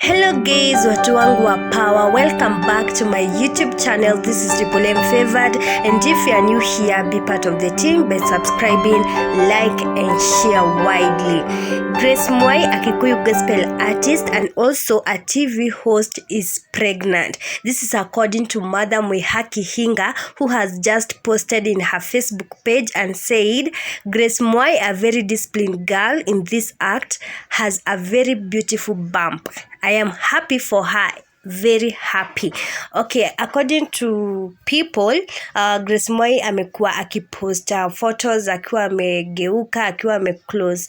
Hello guys, watu wangu wa power, welcome back to my YouTube channel. This is Triple M Favored, and if you are new here, be part of the team by subscribing, like and share widely. Grace Mwai, a Kikuyu gospel artist and also a TV host, is pregnant. This is according to Mother Mwai Hinga, who has just posted in her Facebook page and said, Grace Mwai, a very disciplined girl in this act, has a very beautiful bump. I am happy for her, very happy. Okay, according to people, Grace Mwai amekuwa akipost photos akiwa amegeuka, akiwa ameclose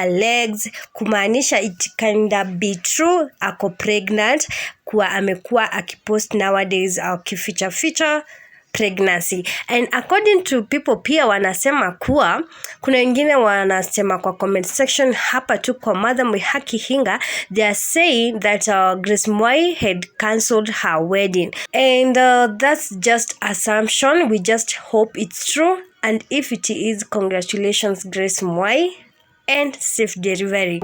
legs, kumaanisha it kinda be true ako pregnant, kuwa amekuwa akipost nowadays akificha pregnancy. And according to people pia wanasema kuwa kuna wengine wanasema kwa comment section hapa tu kwa Mother Mwai Hinga, they are saying that Grace Mwai had cancelled her wedding, and that's just assumption. We just hope it's true, and if it is, congratulations Grace Mwai and safe delivery.